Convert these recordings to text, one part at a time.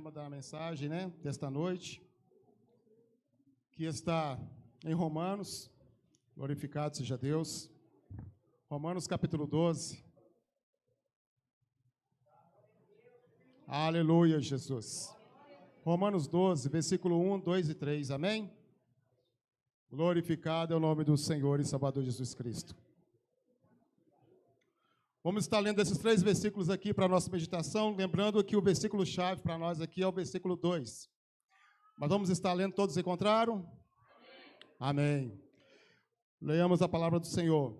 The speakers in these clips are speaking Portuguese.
Da mensagem, desta noite, que está em Romanos, glorificado seja Deus, Romanos capítulo 12, aleluia, Jesus, Romanos 12, versículo 1, 2 e 3, amém? Glorificado é o nome do Senhor e Salvador Jesus Cristo. Vamos estar lendo esses 3 versículos aqui para a nossa meditação, lembrando que o versículo-chave para nós aqui é o versículo 2. Mas vamos estar lendo, todos encontraram? Amém. Leiamos a palavra do Senhor.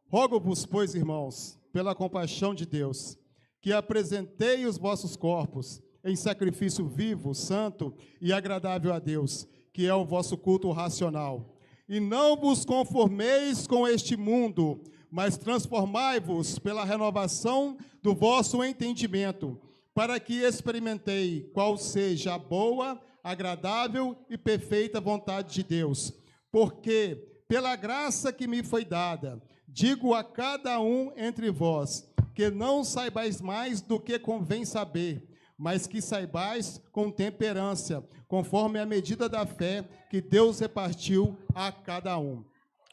Rogo-vos, pois, irmãos, pela compaixão de Deus, que apresentei os vossos corpos em sacrifício vivo, santo e agradável a Deus, que é o vosso culto racional. E não vos conformeis com este mundo, mas transformai-vos pela renovação do vosso entendimento, para que experimentei qual seja a boa, agradável e perfeita vontade de Deus. Porque, pela graça que me foi dada, digo a cada um entre vós, que não saibais mais do que convém saber, mas que saibais com temperança, conforme a medida da fé que Deus repartiu a cada um.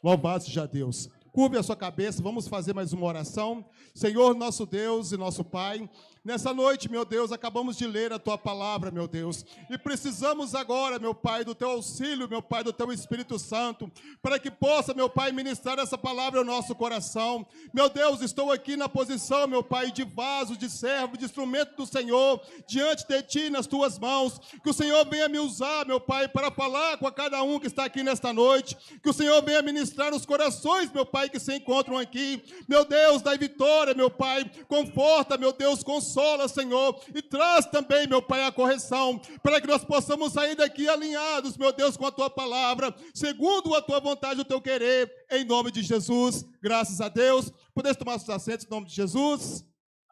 Louvado seja Deus. Curve a sua cabeça, vamos fazer mais uma oração. Senhor, nosso Deus e nosso Pai, nessa noite, meu Deus, acabamos de ler a Tua palavra, meu Deus, e precisamos agora, meu Pai, do Teu auxílio, meu Pai, do Teu Espírito Santo, para que possa, meu Pai, ministrar essa palavra ao nosso coração. Meu Deus, estou aqui na posição, meu Pai, de vaso, de servo, de instrumento do Senhor, diante de Ti, nas Tuas mãos, que o Senhor venha me usar, meu Pai, para falar com a cada um que está aqui nesta noite, que o Senhor venha ministrar os corações, meu Pai, que se encontram aqui. Meu Deus, dai vitória, meu Pai, conforta, meu Deus, consola, Senhor, e traz também, meu Pai, a correção, para que nós possamos sair daqui alinhados, meu Deus, com a Tua palavra, segundo a Tua vontade e o Teu querer, em nome de Jesus, graças a Deus. Podemos tomar seus assentos em nome de Jesus,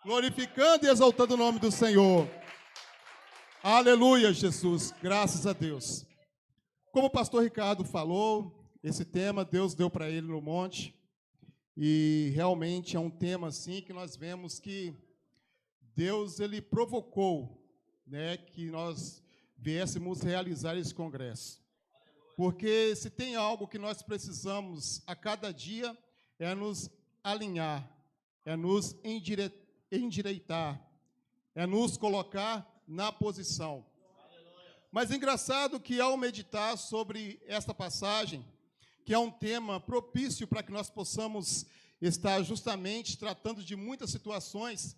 glorificando e exaltando o nome do Senhor. Aleluia, Jesus, graças a Deus. Como o pastor Ricardo falou, esse tema Deus deu para ele no monte, e realmente é um tema assim que nós vemos que Deus, ele provocou, que nós viéssemos realizar esse congresso. Porque se tem algo que nós precisamos a cada dia, é nos alinhar, é nos endireitar, é nos colocar na posição. Mas é engraçado que ao meditar sobre esta passagem, que é um tema propício para que nós possamos estar justamente tratando de muitas situações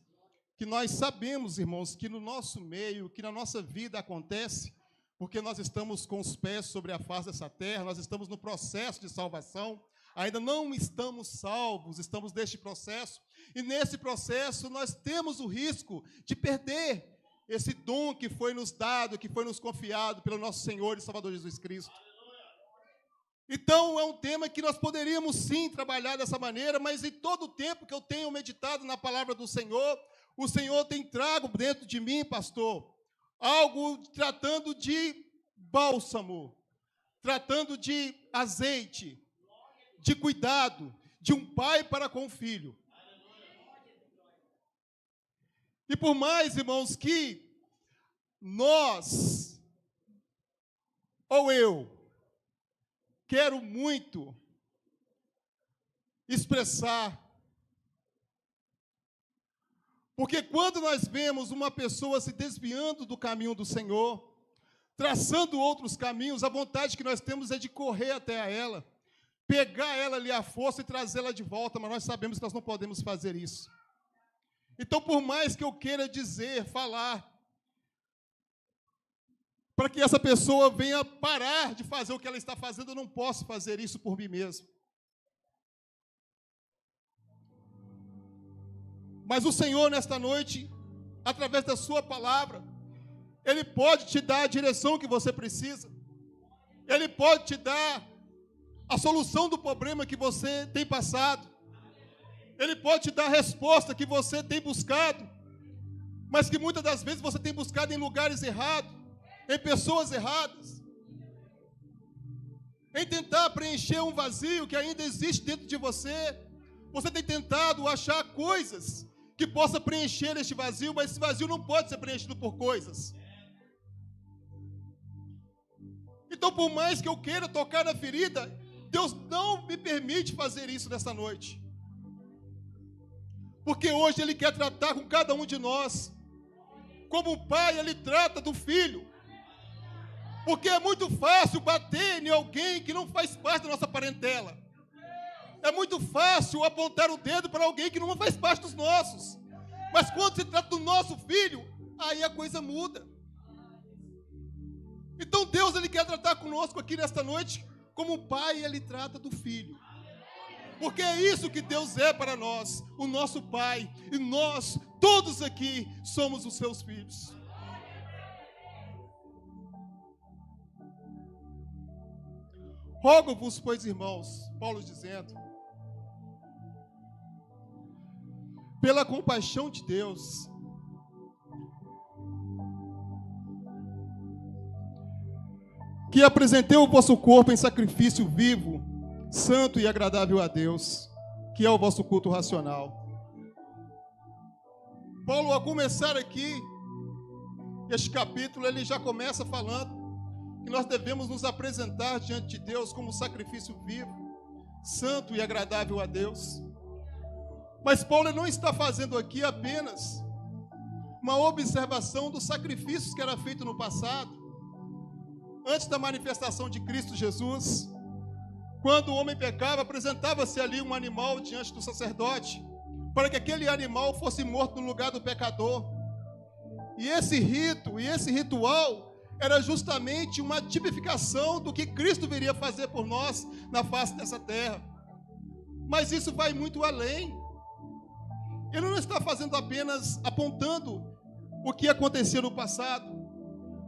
que nós sabemos, irmãos, que no nosso meio, que na nossa vida acontece, porque nós estamos com os pés sobre a face dessa terra, nós estamos no processo de salvação, ainda não estamos salvos, estamos neste processo, e nesse processo nós temos o risco de perder esse dom que foi nos dado, que foi nos confiado pelo nosso Senhor e Salvador Jesus Cristo. Então, é um tema que nós poderíamos sim trabalhar dessa maneira, mas em todo o tempo que eu tenho meditado na palavra do Senhor, o Senhor tem trago dentro de mim, pastor, algo tratando de bálsamo, tratando de azeite, de cuidado, de um pai para com o filho. E por mais, irmãos, que nós, ou eu, quero muito expressar, porque quando nós vemos uma pessoa se desviando do caminho do Senhor, traçando outros caminhos, a vontade que nós temos é de correr até a ela, pegar ela ali à força e trazê-la de volta, mas nós sabemos que nós não podemos fazer isso. Então, por mais que eu queira dizer, falar, para que essa pessoa venha parar de fazer o que ela está fazendo, eu não posso fazer isso por mim mesmo. Mas o Senhor, nesta noite, através da sua palavra, Ele pode te dar a direção que você precisa. Ele pode te dar a solução do problema que você tem passado. Ele pode te dar a resposta que você tem buscado, mas que muitas das vezes você tem buscado em lugares errados, em pessoas erradas, em tentar preencher um vazio que ainda existe dentro de você. Você tem tentado achar coisas que possa preencher este vazio, mas esse vazio não pode ser preenchido por coisas. Então, por mais que eu queira tocar na ferida, Deus não me permite fazer isso nessa noite. Porque hoje Ele quer tratar com cada um de nós, como o pai Ele trata do filho. Porque é muito fácil bater em alguém que não faz parte da nossa parentela. É muito fácil apontar o dedo para alguém que não faz parte dos nossos. Mas quando se trata do nosso filho, aí a coisa muda. Então Deus Ele quer tratar conosco aqui nesta noite como o pai Ele trata do filho. Porque é isso que Deus é para nós, o nosso pai. E nós, todos aqui, somos os seus filhos. Rogo-vos, pois, irmãos, Paulo dizendo, pela compaixão de Deus, que apresentei o vosso corpo em sacrifício vivo, santo e agradável a Deus, que é o vosso culto racional. Paulo, ao começar aqui, este capítulo, ele já começa falando que nós devemos nos apresentar diante de Deus como sacrifício vivo, santo e agradável a Deus. Mas Paulo não está fazendo aqui apenas uma observação dos sacrifícios que era feito no passado, antes da manifestação de Cristo Jesus. Quando o homem pecava, apresentava-se ali um animal diante do sacerdote, para que aquele animal fosse morto no lugar do pecador. E esse rito, e esse ritual, era justamente uma tipificação do que Cristo viria fazer por nós na face dessa terra. Mas isso vai muito além. Ele não está fazendo apenas apontando o que acontecia no passado,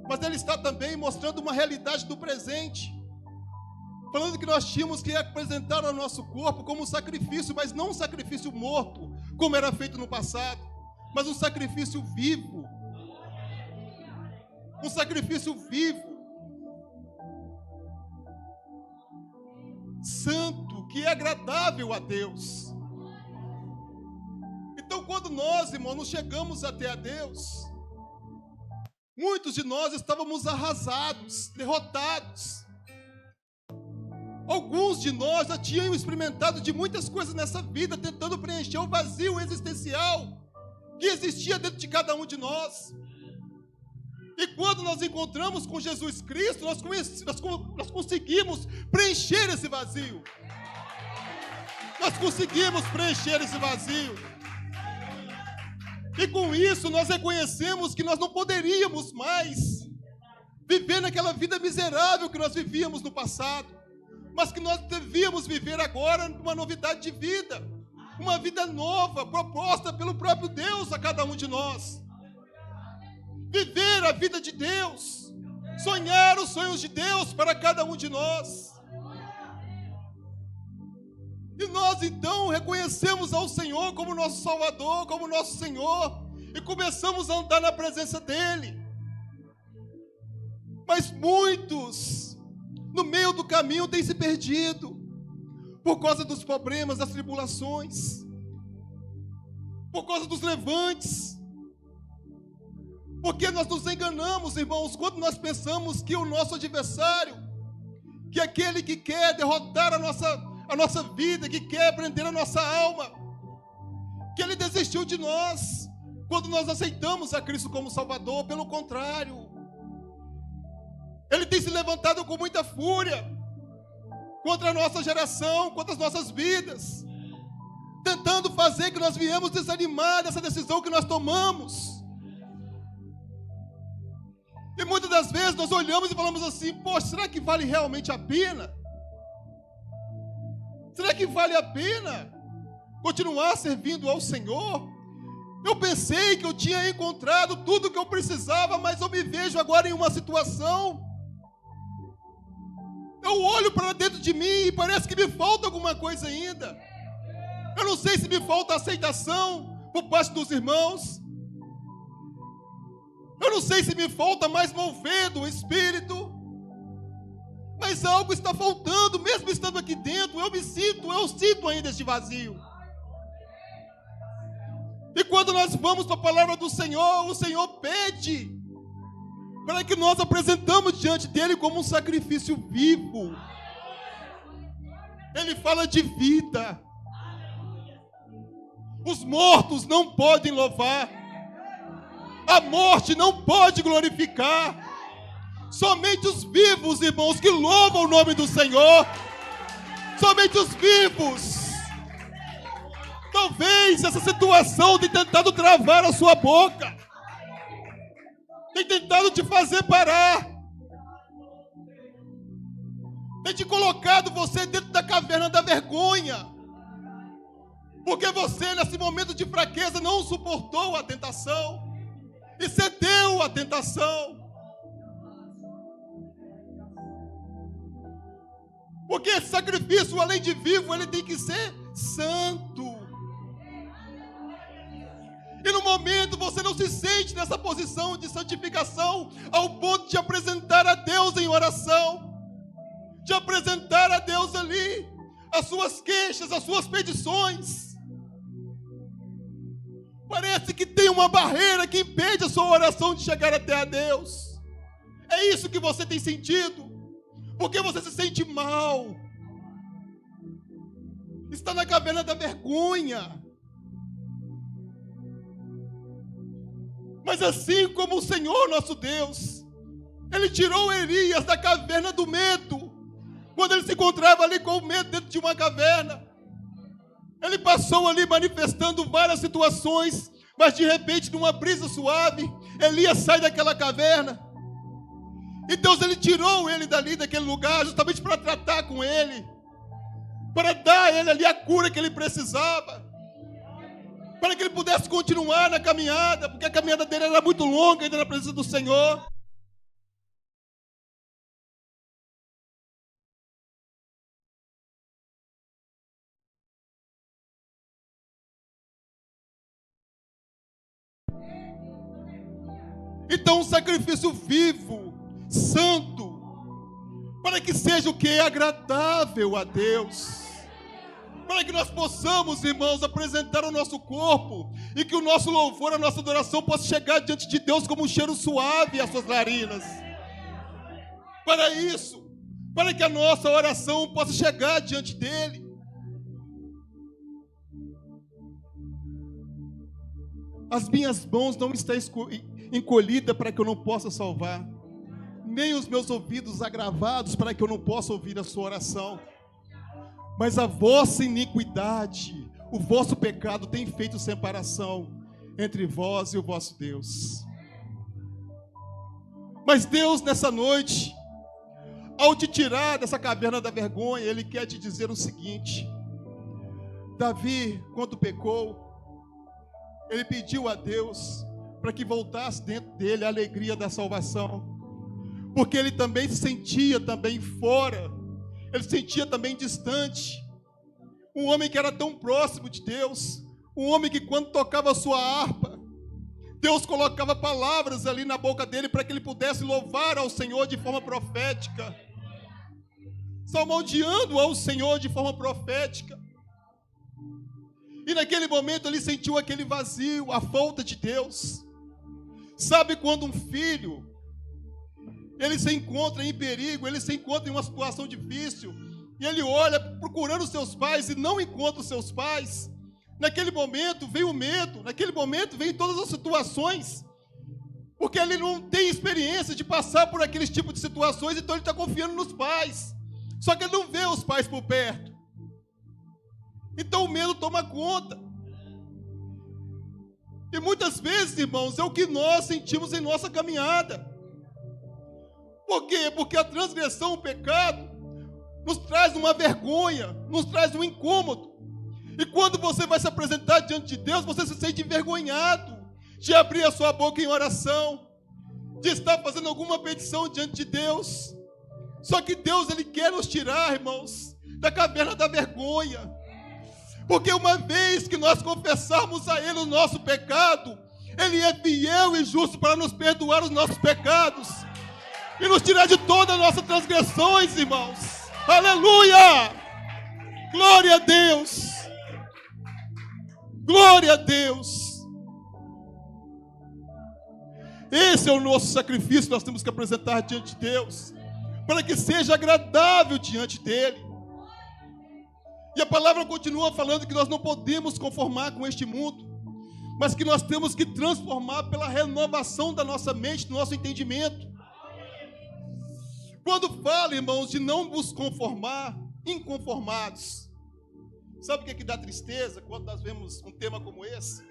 mas ele está também mostrando uma realidade do presente, falando que nós tínhamos que apresentar o nosso corpo como um sacrifício, mas não um sacrifício morto, como era feito no passado, mas um sacrifício vivo. Um sacrifício vivo, santo, que é agradável a Deus. Então, quando nós, irmãos, nos chegamos até a Deus, muitos de nós estávamos arrasados, derrotados. Alguns de nós já tinham experimentado de muitas coisas nessa vida, tentando preencher o vazio existencial que existia dentro de cada um de nós. E quando nós encontramos com Jesus Cristo, nós conseguimos preencher esse vazio. Nós conseguimos preencher esse vazio. E com isso nós reconhecemos que nós não poderíamos mais viver naquela vida miserável que nós vivíamos no passado, mas que nós devíamos viver agora uma novidade de vida, uma vida nova, proposta pelo próprio Deus a cada um de nós. Viver a vida de Deus, sonhar os sonhos de Deus para cada um de nós. E nós então reconhecemos ao Senhor como nosso Salvador, como nosso Senhor, e começamos a andar na presença dEle. Mas muitos, no meio do caminho, têm se perdido, por causa dos problemas, das tribulações, por causa dos levantes. Porque nós nos enganamos, irmãos, quando nós pensamos que o nosso adversário, que aquele que quer derrotar a nossa vida, que quer prender a nossa alma, que ele desistiu de nós, quando nós aceitamos a Cristo como Salvador. Pelo contrário, ele tem se levantado com muita fúria contra a nossa geração, contra as nossas vidas, tentando fazer que nós viemos desanimar dessa decisão que nós tomamos. E muitas das vezes nós olhamos e falamos assim: poxa, será que vale realmente a pena? Será que vale a pena continuar servindo ao Senhor? Eu pensei que eu tinha encontrado tudo o que eu precisava, mas eu me vejo agora em uma situação. Eu olho para dentro de mim e parece que me falta alguma coisa ainda. Eu não sei se me falta aceitação por parte dos irmãos. Eu não sei se me falta mais mover do Espírito, mas algo está faltando, mesmo estando aqui dentro. Eu sinto ainda este vazio. E quando nós vamos para a palavra do Senhor, o Senhor pede para que nós apresentamos diante dele como um sacrifício vivo. Ele fala de vida. Os mortos não podem louvar. A morte não pode glorificar. Somente os vivos, irmãos, que louvam o nome do Senhor. Somente os vivos. Talvez essa situação tenha tentado travar a sua boca. Tem tentado te fazer parar. Tem te colocado você dentro da caverna da vergonha. Porque você, nesse momento de fraqueza, não suportou a tentação. E cedeu à tentação. Porque esse sacrifício, além de vivo, ele tem que ser santo. E no momento você não se sente nessa posição de santificação ao ponto de apresentar a Deus em oração. De apresentar a Deus ali as suas queixas, as suas petições. Parece que tem uma barreira que impede a sua oração de chegar até a Deus. É isso que você tem sentido. Porque você se sente mal. Está na caverna da vergonha. Mas assim como o Senhor nosso Deus, Ele tirou Elias da caverna do medo. Quando ele se encontrava ali com o medo dentro de uma caverna. Ele passou ali manifestando várias situações. Mas de repente, numa brisa suave, Elias sai daquela caverna. E Deus, ele tirou ele dali, daquele lugar, justamente para tratar com ele. Para dar a ele ali a cura que ele precisava. Para que ele pudesse continuar na caminhada, porque a caminhada dele era muito longa ainda na presença do Senhor. Então um sacrifício vivo, santo, para que seja o que? Agradável a Deus. Para que nós possamos, irmãos, apresentar o nosso corpo e que o nosso louvor, a nossa adoração possa chegar diante de Deus como um cheiro suave às suas narinas. Para isso, para que a nossa oração possa chegar diante dele. As minhas mãos não estão encolhidas para que eu não possa salvar, nem os meus ouvidos agravados para que eu não possa ouvir a sua oração. Mas a vossa iniquidade, o vosso pecado tem feito separação entre vós e o vosso Deus. Mas Deus, nessa noite, ao te tirar dessa caverna da vergonha, Ele quer te dizer o seguinte: Davi, quando pecou, ele pediu a Deus para que voltasse dentro dele a alegria da salvação, porque ele também se sentia também fora, ele se sentia também distante. Um homem que era tão próximo de Deus, um homem que quando tocava a sua harpa, Deus colocava palavras ali na boca dele para que ele pudesse louvar ao Senhor de forma profética, salmodiando ao Senhor de forma profética. E naquele momento ele sentiu aquele vazio, a falta de Deus. Sabe quando um filho, ele se encontra em perigo, ele se encontra em uma situação difícil, e ele olha procurando os seus pais e não encontra os seus pais? Naquele momento vem o medo, naquele momento vem todas as situações, porque ele não tem experiência de passar por aqueles tipos de situações, então ele está confiando nos pais, só que ele não vê os pais por perto. Então o medo toma conta. E muitas vezes, irmãos, é o que nós sentimos em nossa caminhada. Por quê? Porque a transgressão, o pecado, nos traz uma vergonha, nos traz um incômodo. E quando você vai se apresentar diante de Deus, você se sente envergonhado de abrir a sua boca em oração, de estar fazendo alguma petição diante de Deus. Só que Deus, Ele quer nos tirar, irmãos, da caverna da vergonha. Porque uma vez que nós confessarmos a Ele o nosso pecado, Ele é fiel e justo para nos perdoar os nossos pecados e nos tirar de todas as nossas transgressões, irmãos. Aleluia! Glória a Deus! Glória a Deus! Esse é o nosso sacrifício que nós temos que apresentar diante de Deus, para que seja agradável diante dEle. E a palavra continua falando que nós não podemos conformar com este mundo, mas que nós temos que transformar pela renovação da nossa mente, do nosso entendimento. Quando fala, irmãos, de não nos conformar, inconformados, sabe o que é que dá tristeza quando nós vemos um tema como esse?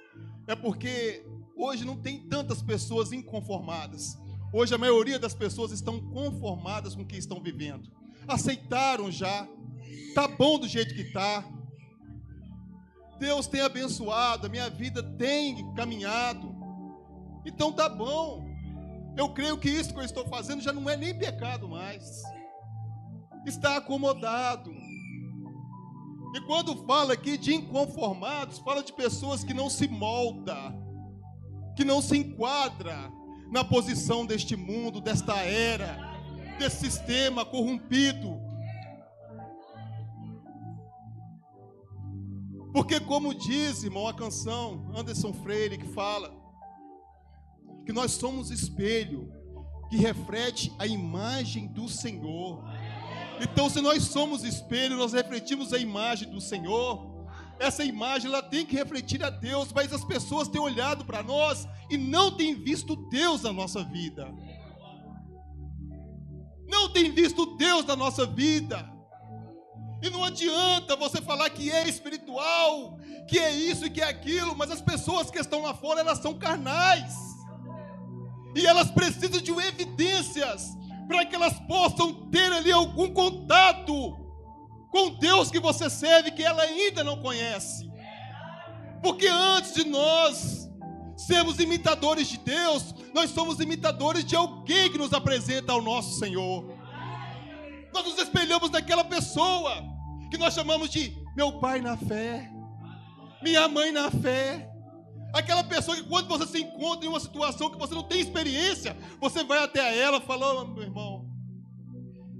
É porque hoje não tem tantas pessoas inconformadas. Hoje a maioria das pessoas estão conformadas com o que estão vivendo. Aceitaram já. Tá bom do jeito que tá. Deus tem abençoado, a minha vida tem caminhado. Então tá bom. Eu creio que isso que eu estou fazendo já não é nem pecado mais. Está acomodado. E quando fala aqui de inconformados, fala de pessoas que não se moldam, que não se enquadra na posição deste mundo, desta era, desse sistema corrompido. Porque como diz, irmão, a canção Anderson Freire, que fala que nós somos espelho que reflete a imagem do Senhor. Então, se nós somos espelho, nós refletimos a imagem do Senhor. Essa imagem, ela tem que refletir a Deus, mas as pessoas têm olhado para nós e não têm visto Deus na nossa vida. Não têm visto Deus na nossa vida. E não adianta você falar que é espiritual, que é isso e que é aquilo, mas as pessoas que estão lá fora, elas são carnais. E elas precisam de evidências para que elas possam ter ali algum contato com Deus que você serve, que ela ainda não conhece. Porque antes de nós sermos imitadores de Deus, nós somos imitadores de alguém que nos apresenta ao nosso Senhor. Nós nos espelhamos naquela pessoa que nós chamamos de meu pai na fé, minha mãe na fé. Aquela pessoa que quando você se encontra em uma situação que você não tem experiência, você vai até ela e fala: meu irmão,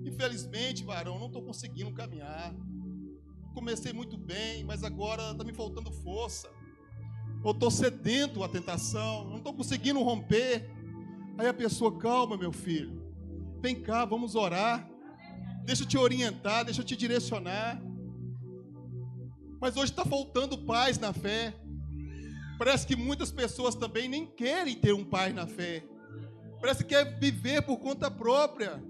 infelizmente, varão, não estou conseguindo caminhar. Comecei muito bem, mas agora está me faltando força. Eu estou sedento à tentação, não estou conseguindo romper. Aí a pessoa: calma, meu filho, vem cá, vamos orar. Deixa eu te orientar, deixa eu te direcionar. Mas hoje está faltando paz na fé. Parece que muitas pessoas também nem querem ter um pai na fé. Parece que quer viver por conta própria.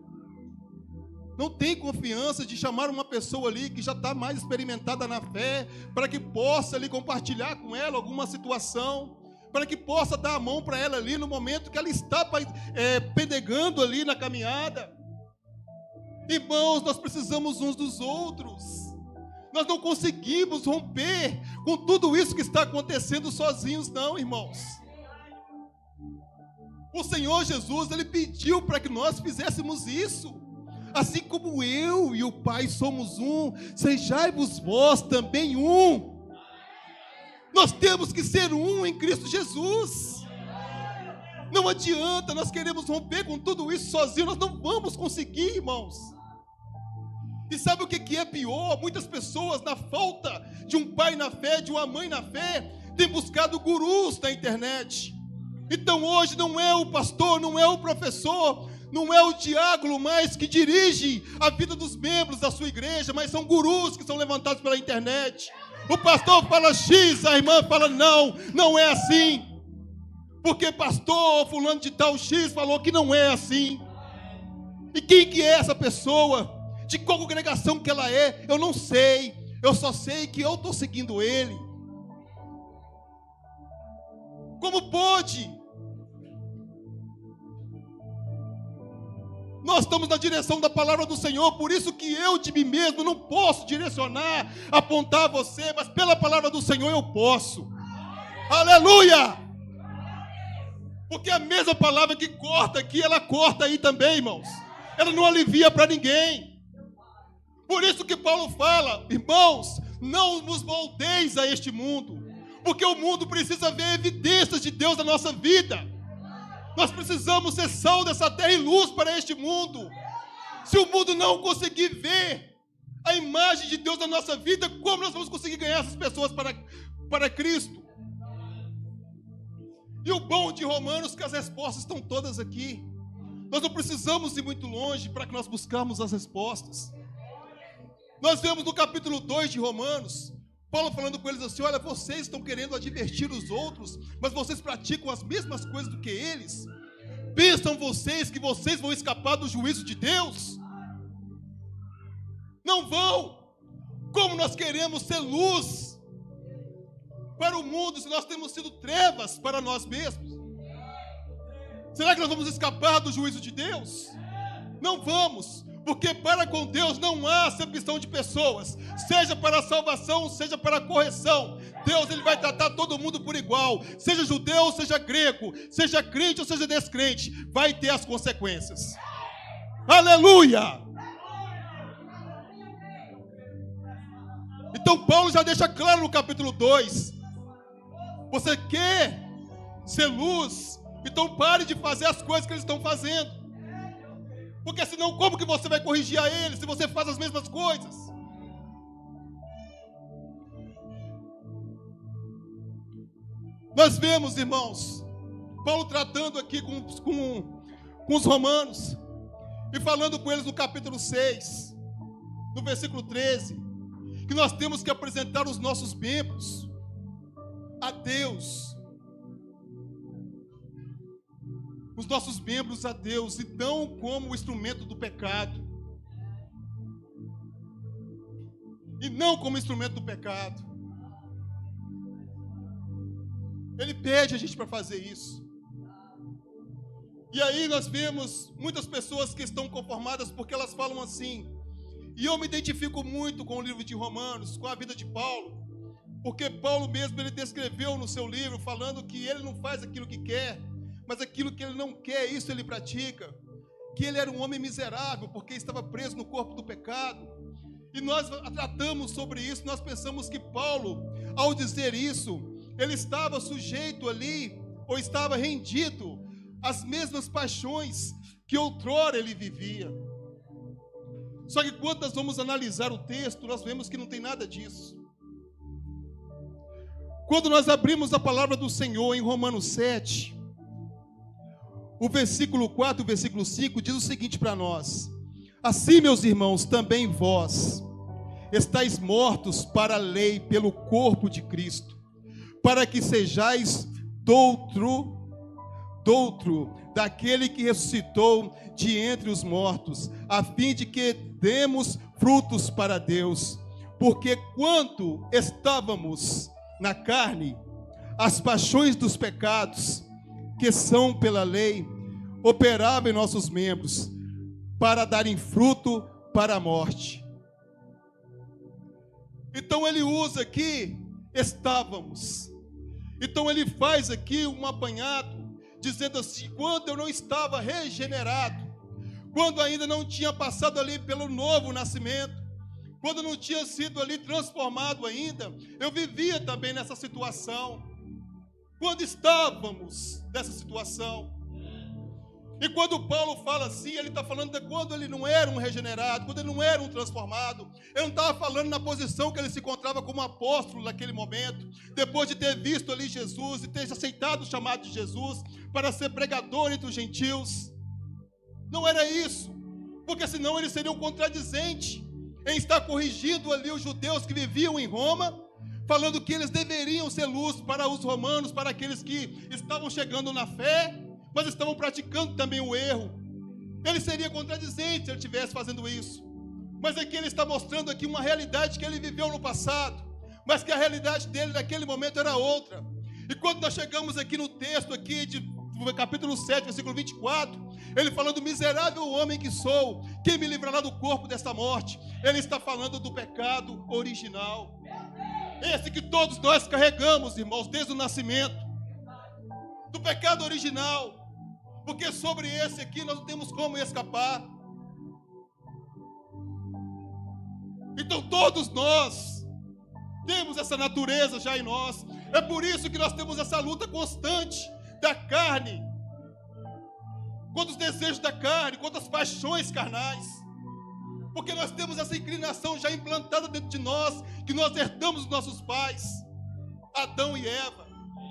Não tem confiança de chamar uma pessoa ali que já está mais experimentada na fé, para que possa ali compartilhar com ela alguma situação, para que possa dar a mão para ela ali no momento que ela está pendegando ali na caminhada. Irmãos, nós precisamos uns dos outros. Nós não conseguimos romper com tudo isso que está acontecendo sozinhos, não, irmãos. O Senhor Jesus, Ele pediu para que nós fizéssemos isso. Assim como eu e o Pai somos um, sejai-vos vós também um. Nós temos que ser um em Cristo Jesus. Não adianta, nós queremos romper com tudo isso sozinhos, nós não vamos conseguir, irmãos. E sabe o que é pior? Muitas pessoas, na falta de um pai na fé, de uma mãe na fé, têm buscado gurus na internet. Então hoje não é o pastor, não é o professor, não é o diácono mais que dirige a vida dos membros da sua igreja, mas são gurus que são levantados pela internet. O pastor fala X, a irmã fala não, não é assim. Porque pastor fulano de tal X falou que não é assim. E quem que é essa pessoa? De qual congregação que ela é, eu não sei. Eu só sei que eu estou seguindo ele. Como pode? Nós estamos na direção da palavra do Senhor, por isso que eu de mim mesmo não posso direcionar, apontar você, mas pela palavra do Senhor eu posso. Aleluia! Porque a mesma palavra que corta aqui, ela corta aí também, irmãos. Ela não alivia para ninguém. Por isso que Paulo fala: irmãos, não vos moldeis a este mundo, porque o mundo precisa ver evidências de Deus na nossa vida. Nós precisamos ser sal dessa terra e luz para este mundo. Se o mundo não conseguir ver a imagem de Deus na nossa vida, como nós vamos conseguir ganhar essas pessoas para Cristo? E o bom de Romanos é que as respostas estão todas aqui. Nós não precisamos ir muito longe para que nós buscarmos as respostas. Nós vemos no capítulo 2 de Romanos, Paulo falando com eles assim: olha, vocês estão querendo advertir os outros, mas vocês praticam as mesmas coisas do que eles. Pensam vocês que vocês vão escapar do juízo de Deus? Não vão. Como nós queremos ser luz para o mundo se nós temos sido trevas para nós mesmos? Será que nós vamos escapar do juízo de Deus? Não vamos, porque para com Deus não há acepção de pessoas, seja para a salvação, seja para a correção. Deus, ele vai tratar todo mundo por igual, seja judeu, seja grego, seja crente ou seja descrente, vai ter as consequências. Aleluia! Então Paulo já deixa claro no capítulo 2, você quer ser luz, então pare de fazer as coisas que eles estão fazendo. Porque senão como que você vai corrigir a eles se você faz as mesmas coisas? Nós vemos, irmãos, Paulo tratando aqui com os romanos e falando com eles no capítulo 6, no versículo 13, que nós temos que apresentar os nossos membros a Deus. Os nossos membros a Deus, e não como o instrumento do pecado. E não como instrumento do pecado. Ele pede a gente para fazer isso. E aí nós vemos muitas pessoas que estão conformadas porque elas falam assim. E eu me identifico muito com o livro de Romanos, com a vida de Paulo. Porque Paulo mesmo, ele descreveu no seu livro, falando que ele não faz aquilo que quer, mas aquilo que ele não quer, isso ele pratica. Que ele era um homem miserável, porque estava preso no corpo do pecado. E nós tratamos sobre isso, nós pensamos que Paulo, ao dizer isso, ele estava sujeito ali, ou estava rendido às mesmas paixões que outrora ele vivia. Só que quando nós vamos analisar o texto, nós vemos que não tem nada disso. Quando nós abrimos a palavra do Senhor em Romanos 7, o versículo 4 e o versículo 5 diz o seguinte para nós: assim, meus irmãos, também vós estáis mortos para a lei pelo corpo de Cristo, para que sejais doutro daquele que ressuscitou de entre os mortos, a fim de que demos frutos para Deus. Porque quando estávamos na carne, as paixões dos pecados, que são pela lei, operavam em nossos membros, para darem fruto para a morte. Então ele usa aqui, estávamos. Então ele faz aqui um apanhado, dizendo assim: quando eu não estava regenerado, quando ainda não tinha passado ali pelo novo nascimento, quando não tinha sido ali transformado ainda, eu vivia também nessa situação. Quando estávamos nessa situação. E quando Paulo fala assim, ele está falando de quando ele não era um regenerado, quando ele não era um transformado. Ele não estava falando na posição que ele se encontrava como apóstolo naquele momento, depois de ter visto ali Jesus e ter aceitado o chamado de Jesus para ser pregador entre os gentios. Não era isso, porque senão ele seria um contradizente em estar corrigindo ali os judeus que viviam em Roma, falando que eles deveriam ser luz para os romanos, para aqueles que estavam chegando na fé, mas estavam praticando também o erro. Ele seria contradizente se ele estivesse fazendo isso. Mas aqui ele está mostrando aqui uma realidade que ele viveu no passado, mas que a realidade dele naquele momento era outra. E quando nós chegamos aqui no texto aqui do capítulo 7, versículo 24, ele falando: miserável homem que sou, quem me livrará do corpo desta morte? Ele está falando do pecado original, esse que todos nós carregamos, irmãos, desde o nascimento, do pecado original, porque sobre esse aqui nós não temos como escapar. Então todos nós temos essa natureza já em nós. É por isso que nós temos essa luta constante da carne, contra os desejos da carne, contra as paixões carnais, porque nós temos essa inclinação já implantada dentro de nós, que nós herdamos dos nossos pais, Adão e Eva.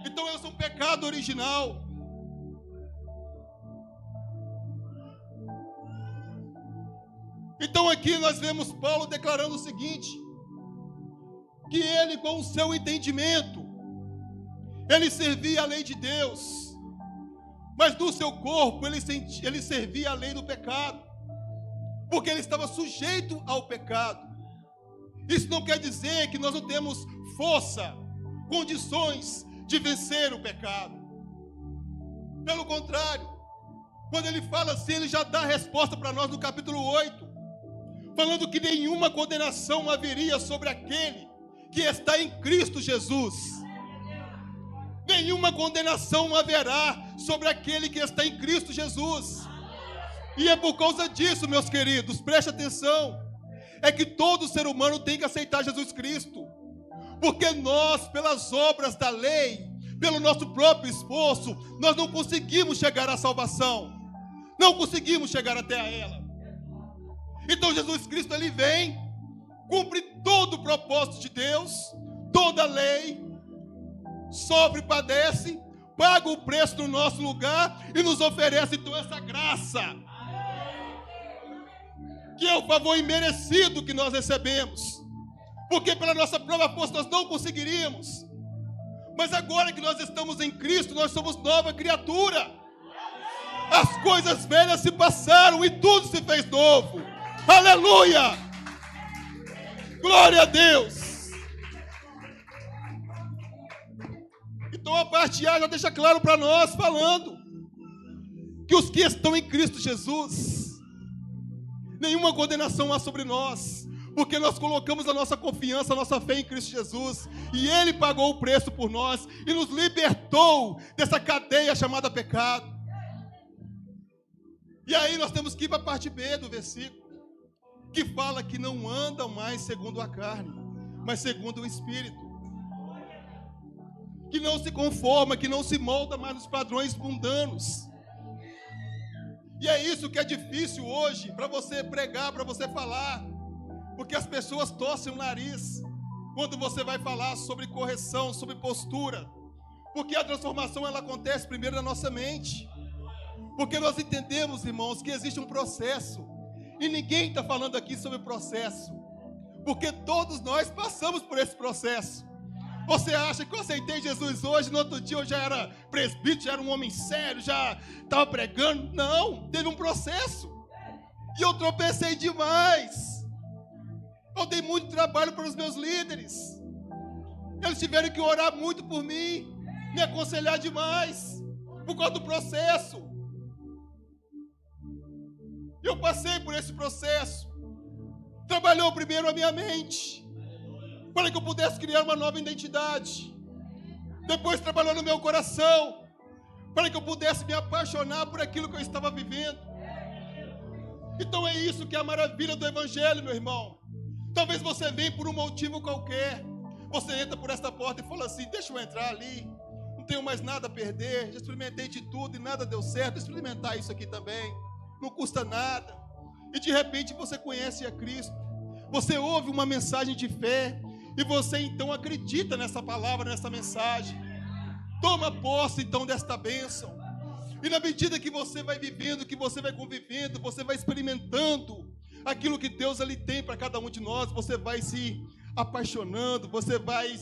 Então eu sou um pecado original. Então aqui nós vemos Paulo declarando o seguinte: que ele, com o seu entendimento, ele servia a lei de Deus, mas no seu corpo ele servia a lei do pecado, porque ele estava sujeito ao pecado. Isso não quer dizer que nós não temos força, condições de vencer o pecado. Pelo contrário, quando ele fala assim, ele já dá a resposta para nós no capítulo 8, falando que nenhuma condenação haveria sobre aquele que está em Cristo Jesus. Nenhuma condenação haverá sobre aquele que está em Cristo Jesus. E é por causa disso, meus queridos, preste atenção, é que todo ser humano tem que aceitar Jesus Cristo. Porque nós, pelas obras da lei, pelo nosso próprio esforço, nós não conseguimos chegar à salvação. Não conseguimos chegar até a ela. Então Jesus Cristo, ele vem, cumpre todo o propósito de Deus, toda a lei, sofre, padece, paga o preço no nosso lugar e nos oferece então essa graça, que é o favor imerecido que nós recebemos, porque pela nossa própria força nós não conseguiríamos, mas agora que nós estamos em Cristo, nós somos nova criatura. As coisas velhas se passaram e tudo se fez novo. Aleluia! Glória a Deus! Então a parte A já deixa claro para nós, falando que os que estão em Cristo Jesus, nenhuma condenação há sobre nós, porque nós colocamos a nossa confiança, a nossa fé em Cristo Jesus, e Ele pagou o preço por nós, e nos libertou dessa cadeia chamada pecado. E aí nós temos que ir para a parte B do versículo, que fala que não andam mais segundo a carne, mas segundo o Espírito. Que não se conforma, que não se molda mais nos padrões mundanos. E é isso que é difícil hoje, para você pregar, para você falar, porque as pessoas torcem o nariz quando você vai falar sobre correção, sobre postura, porque a transformação ela acontece primeiro na nossa mente. Porque nós entendemos, irmãos, que existe um processo. E ninguém está falando aqui sobre processo. Porque todos nós passamos por esse processo. Você acha que eu aceitei Jesus hoje, no outro dia eu já era presbítero, já era um homem sério, já estava pregando? Não, teve um processo. E eu tropecei demais. Eu dei muito trabalho para os meus líderes. Eles tiveram que orar muito por mim, me aconselhar demais, por causa do processo. Eu passei por esse processo. Trabalhou primeiro a minha mente, para que eu pudesse criar uma nova identidade. Depois trabalhou no meu coração, para que eu pudesse me apaixonar por aquilo que eu estava vivendo. Então é isso que é a maravilha do Evangelho, meu irmão. Talvez você venha por um motivo qualquer. Você entra por esta porta e fala assim: deixa eu entrar ali, não tenho mais nada a perder, já experimentei de tudo e nada deu certo, vou experimentar isso aqui também. Não custa nada. E de repente você conhece a Cristo. Você ouve uma mensagem de fé. E você então acredita nessa palavra, nessa mensagem. Toma posse então desta bênção. E na medida que você vai vivendo, que você vai convivendo, você vai experimentando aquilo que Deus ali tem para cada um de nós, você vai se apaixonando, você vai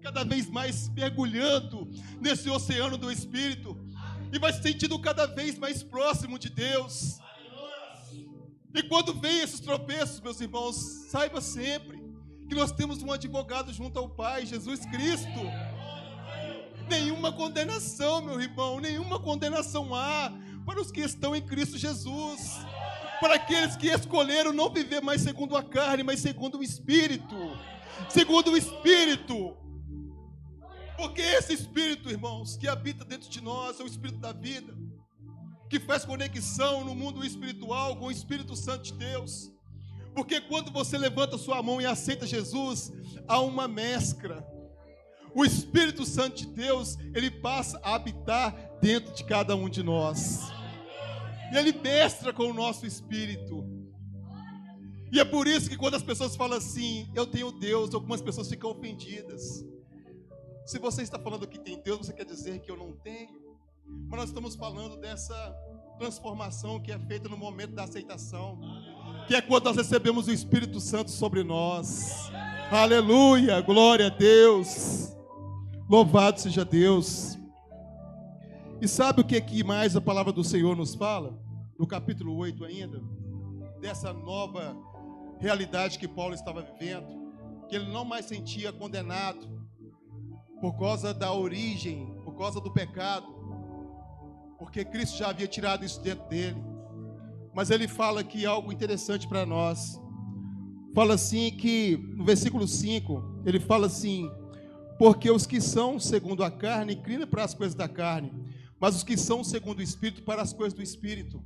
cada vez mais mergulhando nesse oceano do Espírito. E vai se sentindo cada vez mais próximo de Deus. E quando vem esses tropeços, meus irmãos, saiba sempre que nós temos um advogado junto ao Pai, Jesus Cristo. Nenhuma condenação, meu irmão, nenhuma condenação há para os que estão em Cristo Jesus. Para aqueles que escolheram não viver mais segundo a carne, mas segundo o Espírito. Segundo o Espírito. Porque esse Espírito, irmãos, que habita dentro de nós, é o Espírito da vida, que faz conexão no mundo espiritual com o Espírito Santo de Deus. Porque quando você levanta sua mão e aceita Jesus, há uma mescla. O Espírito Santo de Deus, ele passa a habitar dentro de cada um de nós. E ele mestra com o nosso espírito. E é por isso que quando as pessoas falam assim, eu tenho Deus, algumas pessoas ficam ofendidas. Se você está falando que tem Deus, você quer dizer que eu não tenho? Mas nós estamos falando dessa transformação que é feita no momento da aceitação, que é quando nós recebemos o Espírito Santo sobre nós. Aleluia, glória a Deus. Louvado seja Deus. E sabe o que mais a palavra do Senhor nos fala? No capítulo 8 ainda, dessa nova realidade que Paulo estava vivendo, que ele não mais sentia condenado por causa da origem, por causa do pecado, porque Cristo já havia tirado isso dentro dele. Mas ele fala aqui algo interessante para nós. Fala assim que, no versículo 5, ele fala assim: porque os que são segundo a carne, inclinam para as coisas da carne, mas os que são segundo o Espírito, para as coisas do Espírito.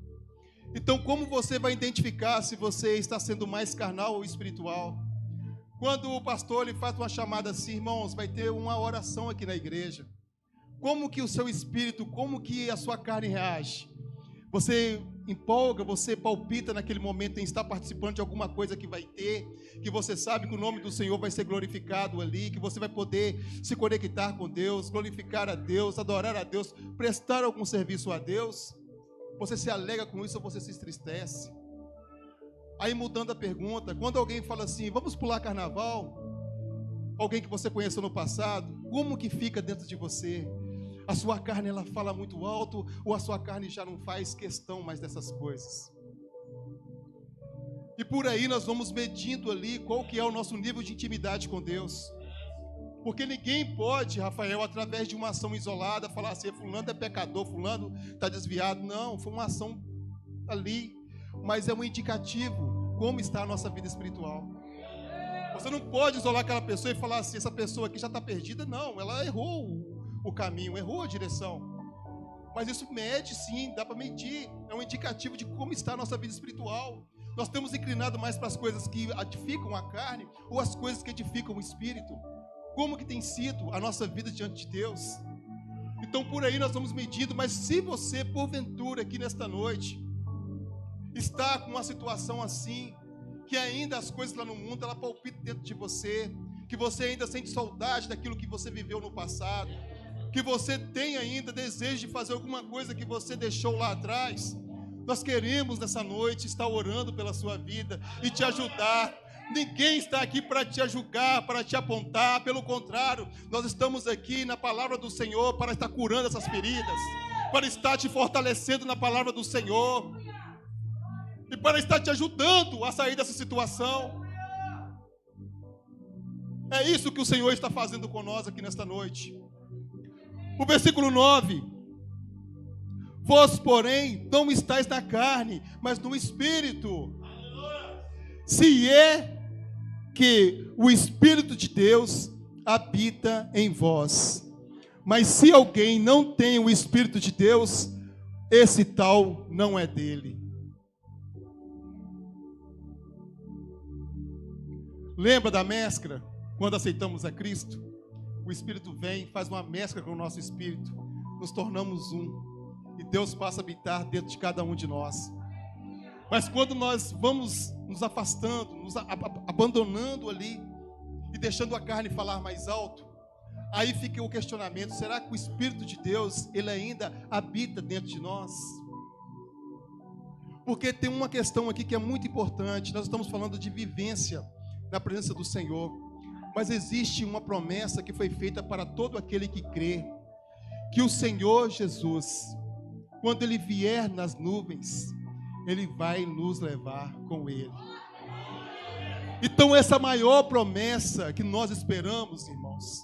Então, como você vai identificar se você está sendo mais carnal ou espiritual? Quando o pastor ele faz uma chamada assim, irmãos, vai ter uma oração aqui na igreja. Como que o seu espírito, como que a sua carne reage? Você empolga, você palpita naquele momento em estar participando de alguma coisa que vai ter, que você sabe que o nome do Senhor vai ser glorificado ali, que você vai poder se conectar com Deus, glorificar a Deus, adorar a Deus, prestar algum serviço a Deus. Você se alegra com isso ou você se entristece? Aí mudando a pergunta, quando alguém fala assim, vamos pular carnaval, alguém que você conheceu no passado, como que fica dentro de você? A sua carne ela fala muito alto ou a sua carne já não faz questão mais dessas coisas? E por aí nós vamos medindo ali qual que é o nosso nível de intimidade com Deus. Porque ninguém pode, Rafael, através de uma ação isolada, falar assim, fulano é pecador, fulano está desviado. Não, foi uma ação ali, mas é um indicativo como está a nossa vida espiritual. Você não pode isolar aquela pessoa e falar assim, essa pessoa aqui já está perdida. Não, ela errou o caminho, errou a direção. Mas isso mede sim, dá para medir. É um indicativo de como está a nossa vida espiritual. Nós temos inclinado mais para as coisas que edificam a carne ou as coisas que edificam o espírito. Como que tem sido a nossa vida diante de Deus? Então por aí nós vamos medindo, mas se você porventura aqui nesta noite está com uma situação assim, que ainda as coisas lá no mundo, ela palpita dentro de você, que você ainda sente saudade daquilo que você viveu no passado, que você tem ainda desejo de fazer alguma coisa que você deixou lá atrás, nós queremos nessa noite estar orando pela sua vida e te ajudar. Ninguém está aqui para te julgar, para te apontar, pelo contrário, nós estamos aqui na palavra do Senhor para estar curando essas feridas, para estar te fortalecendo na palavra do Senhor e para estar te ajudando a sair dessa situação. É isso que o Senhor está fazendo com nós aqui nesta noite. O versículo 9: vós, porém, não estáis na carne, mas no Espírito. Se é que o Espírito de Deus habita em vós. Mas se alguém não tem o Espírito de Deus, esse tal não é dele. Lembra da mescla? Quando aceitamos a Cristo, o Espírito vem, faz uma mescla com o nosso Espírito, nos tornamos um, e Deus passa a habitar dentro de cada um de nós. Mas quando nós vamos nos afastando, nos abandonando ali, e deixando a carne falar mais alto, aí fica o questionamento, será que o Espírito de Deus, ele ainda habita dentro de nós? Porque tem uma questão aqui que é muito importante, nós estamos falando de vivência na presença do Senhor, mas existe uma promessa que foi feita para todo aquele que crê, que o Senhor Jesus, quando Ele vier nas nuvens, Ele vai nos levar com Ele. Então essa maior promessa que nós esperamos, irmãos,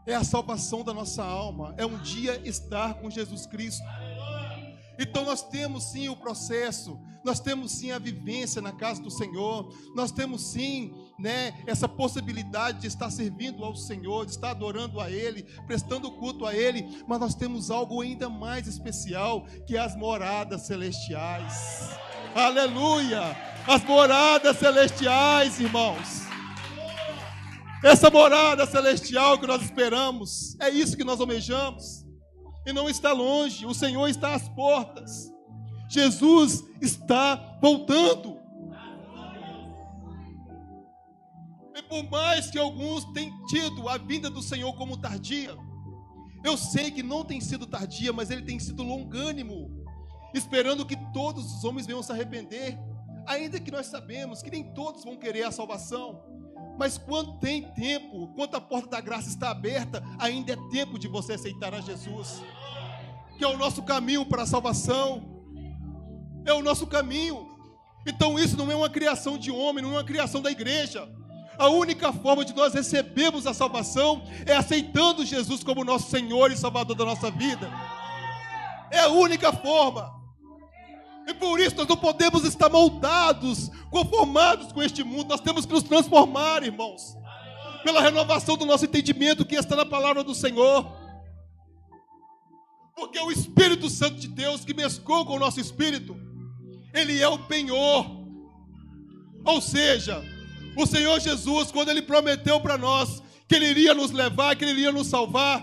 é a salvação da nossa alma, é um dia estar com Jesus Cristo. Então nós temos sim o processo, nós temos sim a vivência na casa do Senhor, nós temos sim, essa possibilidade de estar servindo ao Senhor, de estar adorando a Ele, prestando culto a Ele, mas nós temos algo ainda mais especial, que é as moradas celestiais. Aleluia! As moradas celestiais, irmãos. Essa morada celestial que nós esperamos, é isso que nós almejamos. E não está longe, o Senhor está às portas. Jesus está voltando. E por mais que alguns tenham tido a vinda do Senhor como tardia, eu sei que não tem sido tardia, mas ele tem sido longânimo, esperando que todos os homens venham se arrepender, ainda que nós sabemos que nem todos vão querer a salvação, mas quando tem tempo, quando a porta da graça está aberta, ainda é tempo de você aceitar a Jesus, que é o nosso caminho para a salvação, é o nosso caminho. Então isso não é uma criação de homem, não é uma criação da igreja. A única forma de nós recebermos a salvação é aceitando Jesus como nosso Senhor e Salvador da nossa vida. É a única forma. E por isso nós não podemos estar moldados, conformados com este mundo. Nós temos que nos transformar, irmãos, pela renovação do nosso entendimento que está na palavra do Senhor. Porque o Espírito Santo de Deus que mesclou com o nosso espírito, ele é o penhor. Ou seja, o Senhor Jesus, quando ele prometeu para nós que ele iria nos levar, que ele iria nos salvar,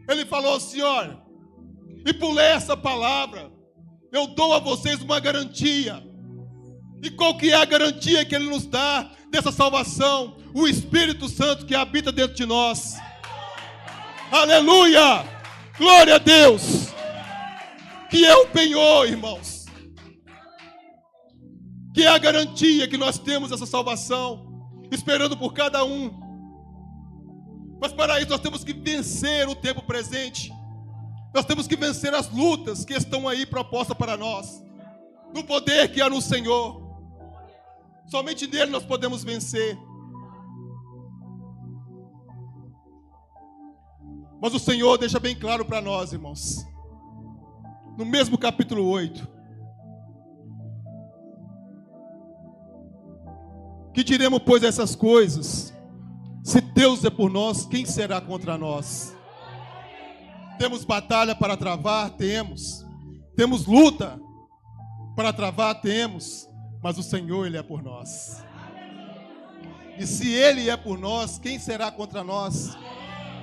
ele falou assim: olha, e por essa palavra eu dou a vocês uma garantia. E qual que é a garantia que ele nos dá dessa salvação? O Espírito Santo que habita dentro de nós. Aleluia! Glória a Deus! Que é o penhor, irmãos. Que é a garantia que nós temos essa salvação, esperando por cada um. Mas para isso nós temos que vencer o tempo presente. Nós temos que vencer as lutas que estão aí propostas para nós, no poder que há no Senhor. Somente nele nós podemos vencer. Mas o Senhor deixa bem claro para nós, irmãos, no mesmo capítulo 8, que diremos, pois, essas coisas? Se Deus é por nós, quem será contra nós? Temos batalha para travar? Temos. Temos luta para travar? Temos. Mas o Senhor, Ele é por nós. E se Ele é por nós, quem será contra nós?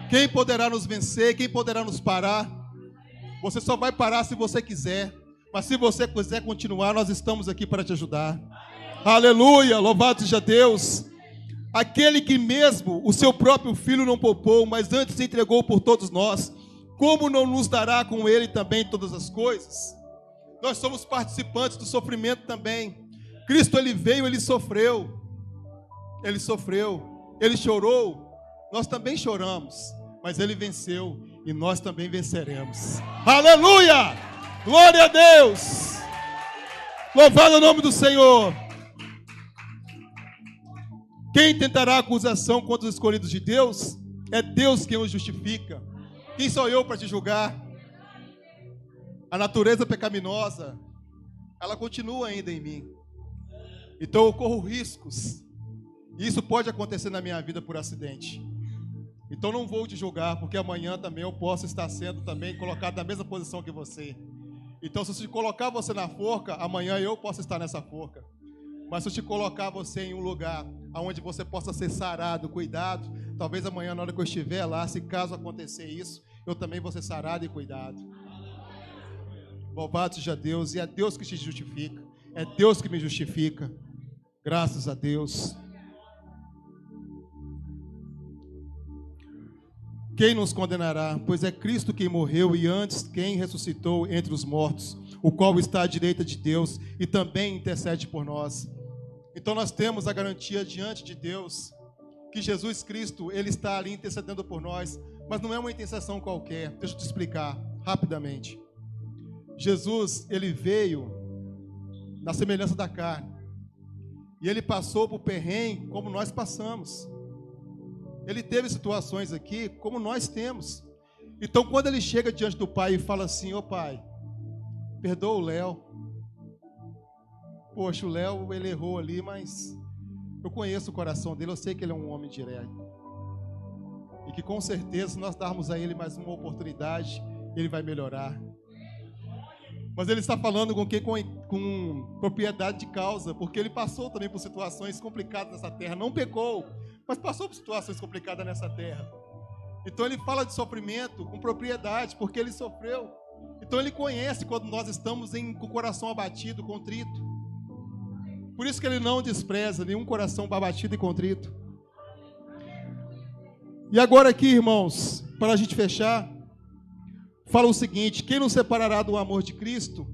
Quem poderá nos vencer? Quem poderá nos parar? Você só vai parar se você quiser. Mas se você quiser continuar, nós estamos aqui para te ajudar. Aleluia, louvado seja Deus. Aquele que mesmo o seu próprio Filho não poupou, mas antes se entregou por todos nós, como não nos dará com ele também todas as coisas? Nós somos participantes do sofrimento também. Cristo, ele veio, ele sofreu, ele chorou, nós também choramos, mas ele venceu e nós também venceremos. Aleluia! Glória a Deus! Louvado o nome do Senhor! Quem tentará acusação contra os escolhidos de Deus? É Deus quem os justifica. Quem sou eu para te julgar? A natureza pecaminosa, ela continua ainda em mim. Então eu corro riscos. E isso pode acontecer na minha vida por acidente. Então não vou te julgar, porque amanhã também eu posso estar sendo também colocado na mesma posição que você. Então se eu te colocar você na forca, amanhã eu posso estar nessa forca. Mas se eu te colocar você em um lugar onde você possa ser sarado, cuidado, talvez amanhã na hora que eu estiver lá, se caso acontecer isso, eu também vou ser sarado e cuidado. Louvado seja Deus, e é Deus que te justifica, é Deus que me justifica. Graças a Deus. Quem nos condenará? Pois é Cristo quem morreu e antes quem ressuscitou entre os mortos, o qual está à direita de Deus e também intercede por nós. Então nós temos a garantia diante de Deus que Jesus Cristo, ele está ali intercedendo por nós, mas não é uma intercessão qualquer. Deixa eu te explicar rapidamente. Jesus, ele veio na semelhança da carne. E ele passou por perrengue como nós passamos. Ele teve situações aqui como nós temos. Então quando ele chega diante do Pai e fala assim: ô Pai, perdoa o Léo. Poxa, o Léo, ele errou ali, mas eu conheço o coração dele, eu sei que ele é um homem direto. E que com certeza, se nós darmos a ele mais uma oportunidade, ele vai melhorar. Mas ele está falando com propriedade de causa, porque ele passou também por situações complicadas nessa terra. Não pecou, mas passou por situações complicadas nessa terra. Então ele fala de sofrimento com propriedade, porque ele sofreu. Então ele conhece quando nós estamos com o coração abatido, contrito. Por isso que ele não despreza nenhum coração abatido e contrito. E agora aqui, irmãos, para a gente fechar, fala o seguinte: quem nos separará do amor de Cristo?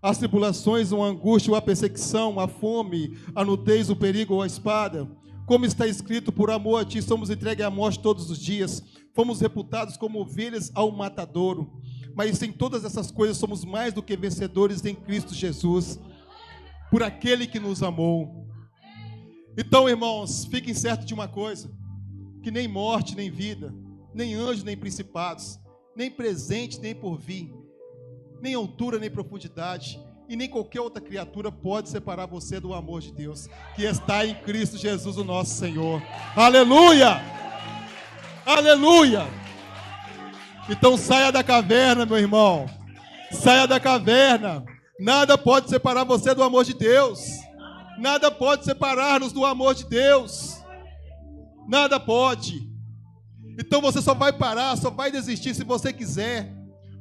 As tribulações, a angústia, a perseguição, a fome, a nudez, o perigo ou a espada? Como está escrito, por amor a ti somos entregues à morte todos os dias, fomos reputados como ovelhas ao matadouro. Mas em todas essas coisas somos mais do que vencedores em Cristo Jesus, por aquele que nos amou. Então, irmãos, fiquem certos de uma coisa: que nem morte, nem vida, nem anjos, nem principados, nem presente, nem porvir, nem altura, nem profundidade, e nem qualquer outra criatura pode separar você do amor de Deus, que está em Cristo Jesus, o nosso Senhor. Aleluia! Aleluia! Então saia da caverna, meu irmão. Saia da caverna. Nada pode separar você do amor de Deus. Nada pode separar-nos do amor de Deus. Nada pode. Então você só vai parar, só vai desistir se você quiser,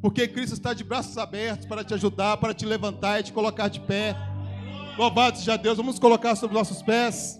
porque Cristo está de braços abertos para te ajudar, para te levantar e te colocar de pé. Louvado seja Deus. Vamos colocar sobre os nossos pés.